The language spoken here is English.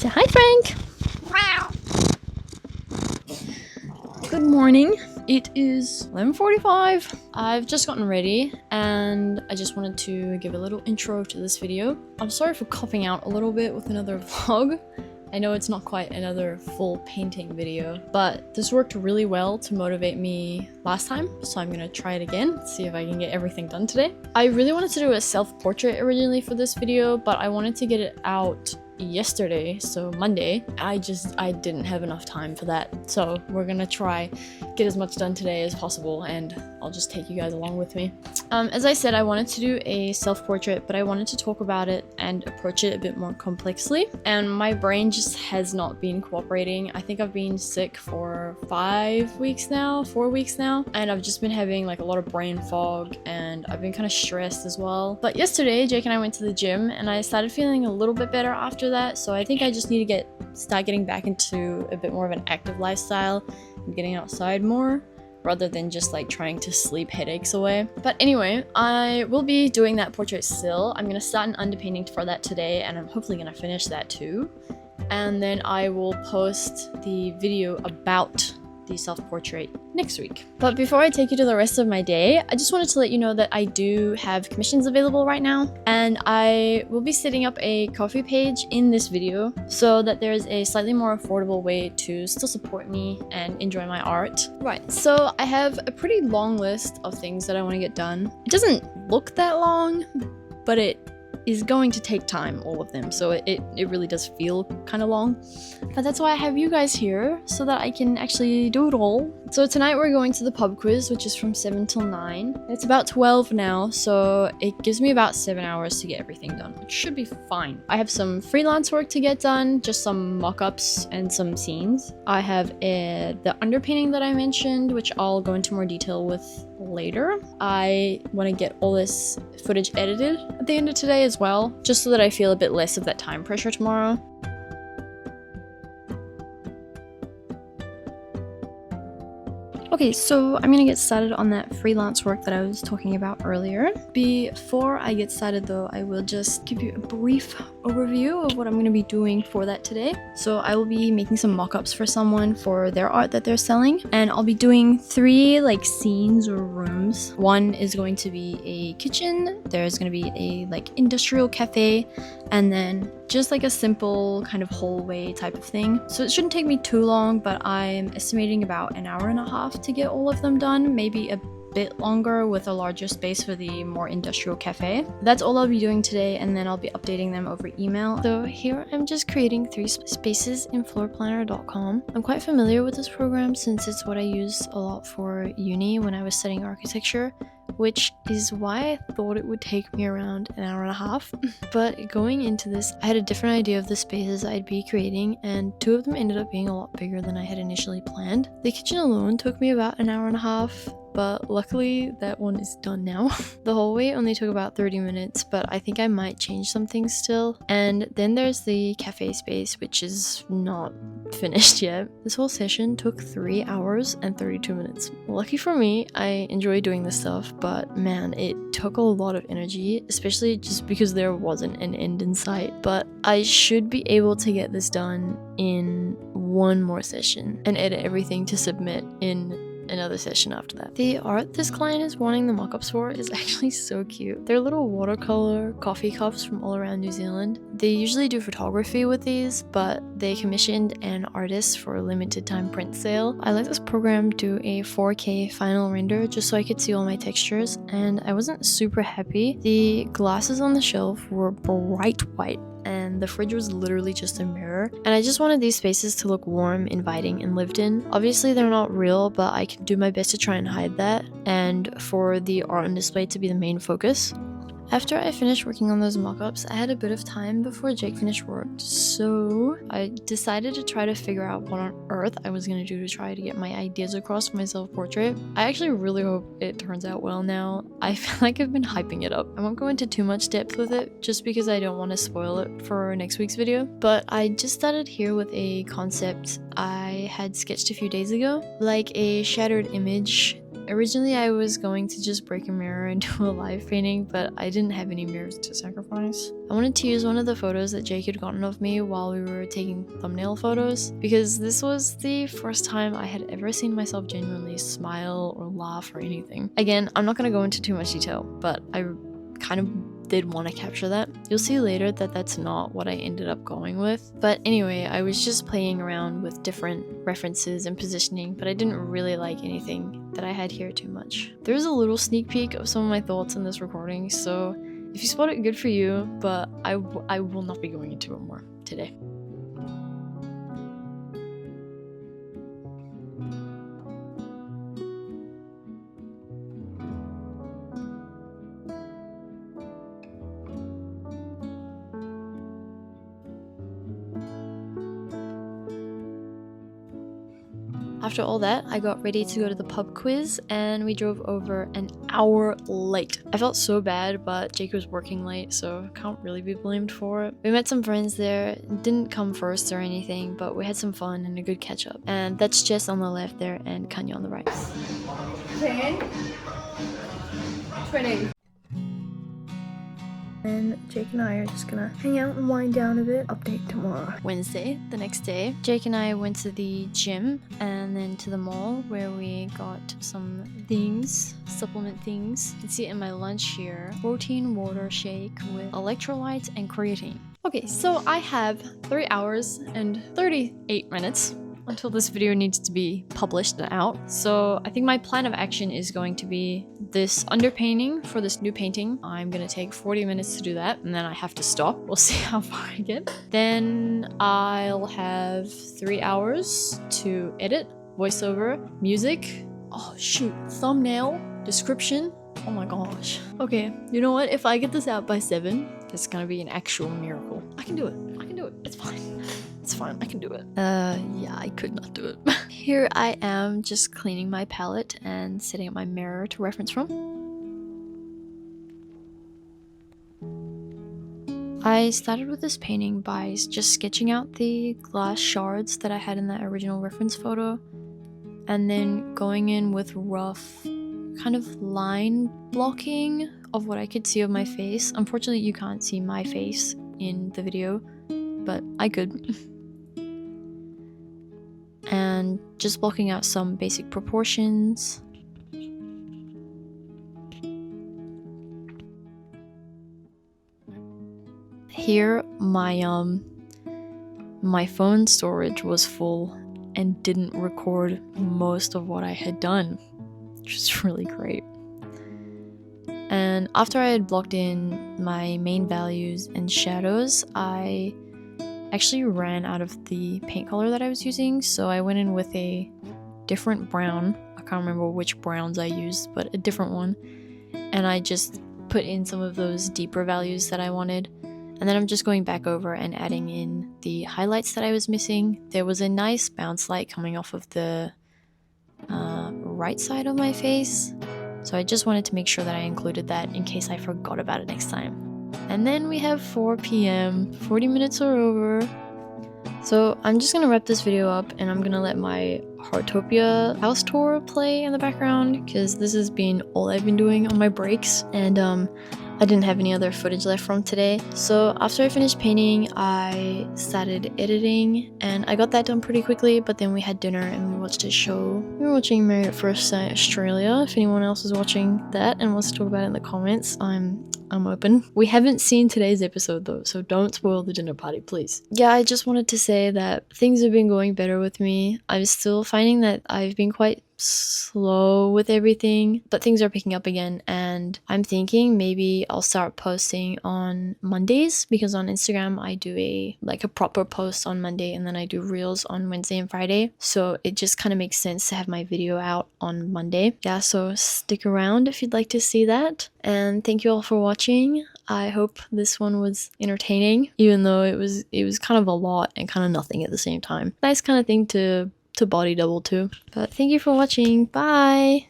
Say hi, Frank. Good morning. It is 11:45. I've just gotten ready and I just wanted to give a little intro to this video. I'm sorry for coughing out a little bit with another vlog. I know it's not quite another full painting video, but this worked really well to motivate me last time, so I'm gonna try it again, see if I can get everything done today. I really wanted to do a self-portrait originally for this video, but I wanted to get it out yesterday, so Monday. I didn't have enough time for that, so we're gonna try get as much done today as possible, and I'll just take you guys along with me. As I said, I wanted to do a self-portrait, but I wanted to talk about it and approach it a bit more complexly, and my brain just has not been cooperating. I think I've been sick for 4 weeks now, and I've just been having like a lot of brain fog, and I've been kind of stressed as well. But yesterday, Jake and I went to the gym, and I started feeling a little bit better after that, so I think I just need to start getting back into a bit more of an active lifestyle and getting outside more rather than just like trying to sleep headaches away. But anyway, I will be doing that portrait still. I'm gonna start an underpainting for that today, and I'm hopefully gonna finish that too, and then I will post the video about the self-portrait next week. But before I take you to the rest of my day, I just wanted to let you know that I do have commissions available right now, and I will be setting up a Ko-fi page in this video so that there's a slightly more affordable way to still support me and enjoy my art. Right, so I have a pretty long list of things that I want to get done. It doesn't look that long, but it is going to take time, all of them, so it really does feel kind of long, but that's why I have you guys here, so that I can actually do it all. So tonight we're going to the pub quiz, which is from 7 till 9. It's about 12 now, so it gives me about 7 hours to get everything done, which should be fine. I have some freelance work to get done, just some mock-ups and some scenes. I have the underpainting that I mentioned, which I'll go into more detail with later. I want to get all this footage edited at the end of today as well, just so that I feel a bit less of that time pressure tomorrow. Okay, so I'm gonna get started on that freelance work that I was talking about earlier. Before I get started though, I will just give you a brief overview of what I'm gonna be doing for that today. So I will be making some mock-ups for someone for their art that they're selling, and I'll be doing 3 like scenes or rooms. One is going to be a kitchen, there's gonna be a like industrial cafe, and then just like a simple kind of hallway type of thing. So it shouldn't take me too long, but I'm estimating about an hour and a half to get all of them done, maybe a bit longer with a larger space for the more industrial cafe. That's all I'll be doing today, and then I'll be updating them over email. So here I'm just creating 3 spaces in floorplanner.com. I'm quite familiar with this program since it's what I used a lot for uni when I was studying architecture, which is why I thought it would take me around an hour and a half. But going into this, I had a different idea of the spaces I'd be creating, and 2 of them ended up being a lot bigger than I had initially planned. The kitchen alone took me about an hour and a half, but luckily that one is done now. The hallway only took about 30 minutes, but I think I might change some things still. And then there's the cafe space, which is not finished yet. This whole session took 3 hours and 32 minutes. Lucky for me, I enjoy doing this stuff, but man, it took a lot of energy, especially just because there wasn't an end in sight. But I should be able to get this done in 1 more session and edit everything to submit in another session after that. The art this client is wanting the mock-ups for is actually so cute. They're little watercolor coffee cups from all around New Zealand. They usually do photography with these, but they commissioned an artist for a limited time print sale. I let this program do a 4K final render just so I could see all my textures, and I wasn't super happy. The glasses on the shelf were bright white, and the fridge was literally just a mirror, and I just wanted these spaces to look warm, inviting, and lived in. Obviously they're not real, but I can do my best to try and hide that, and for the art on display to be the main focus. After I finished working on those mock-ups, I had a bit of time before Jake finished work, so I decided to try to figure out what on earth I was going to do to try to get my ideas across for my self-portrait. I actually really hope it turns out well now. I feel like I've been hyping it up. I won't go into too much depth with it, just because I don't want to spoil it for next week's video, but I just started here with a concept I had sketched a few days ago, like a shattered image Originally I was going to just break a mirror and do a live painting, but I didn't have any mirrors to sacrifice. I wanted to use one of the photos that Jake had gotten of me while we were taking thumbnail photos, because this was the first time I had ever seen myself genuinely smile or laugh or anything. Again, I'm not going to go into too much detail, but I kind of did want to capture that. You'll see later that that's not what I ended up going with. But anyway, I was just playing around with different references and positioning, but I didn't really like anything that I had here too much. There's a little sneak peek of some of my thoughts in this recording, so if you spot it, good for you, but I will not be going into it more today. After all that, I got ready to go to the pub quiz, and we drove over an hour late. I felt so bad, but Jake was working late, so I can't really be blamed for it. We met some friends there, didn't come first or anything, but we had some fun and a good catch up. And that's Jess on the left there and Kanya on the right. 10, 20. And Jake and I are just gonna hang out and wind down a bit. Update tomorrow. Wednesday, the next day, Jake and I went to the gym and then to the mall where we got some things, supplement things. You can see it in my lunch here. Protein water shake with electrolytes and creatine. Okay, so I have 3 hours and 38 minutes until this video needs to be published and out. So I think my plan of action is going to be this underpainting for this new painting. I'm gonna take 40 minutes to do that, and then I have to stop. We'll see how far I get. Then I'll have 3 hours to edit, voiceover, music, oh shoot, thumbnail, description. Oh my gosh. Okay, you know what? If I get this out by 7, that's gonna be an actual miracle. I can do it. I can do it. It's fine. It's fine, I can do it. Yeah, I could not do it. Here I am just cleaning my palette and setting up my mirror to reference from. I started with this painting by just sketching out the glass shards that I had in that original reference photo, and then going in with rough kind of line blocking of what I could see of my face. Unfortunately, you can't see my face in the video, but I could. And just blocking out some basic proportions. Here, my phone storage was full and didn't record most of what I had done, which is really great. And after I had blocked in my main values and shadows, I actually ran out of the paint color that I was using, so I went in with a different brown. I can't remember which browns I used, but a different one. And I just put in some of those deeper values that I wanted. And then I'm just going back over and adding in the highlights that I was missing. There was a nice bounce light coming off of the right side of my face, so I just wanted to make sure that I included that in case I forgot about it next time. And then we have 4 p.m. 40 minutes are over. So I'm just gonna wrap this video up, and I'm gonna let my Heartopia house tour play in the background, because this has been all I've been doing on my breaks, and I didn't have any other footage left from today. So after I finished painting, I started editing, and I got that done pretty quickly, but then we had dinner and we watched a show. We were watching Married at First Sight Australia. If anyone else is watching that and wants to talk about it in the comments, I'm open. We haven't seen today's episode though, so don't spoil the dinner party, please. Yeah, I just wanted to say that things have been going better with me. I'm still finding that I've been quite slow with everything, but things are picking up again, and I'm thinking maybe I'll start posting on Mondays, because on Instagram I do a proper post on Monday, and then I do reels on Wednesday and Friday, so it just kind of makes sense to have my video out on Monday. Yeah, so stick around if you'd like to see that, and thank you all for watching. I hope this one was entertaining, even though it was kind of a lot and kind of nothing at the same time. Nice kind of thing to body double to. But thank you for watching. Bye!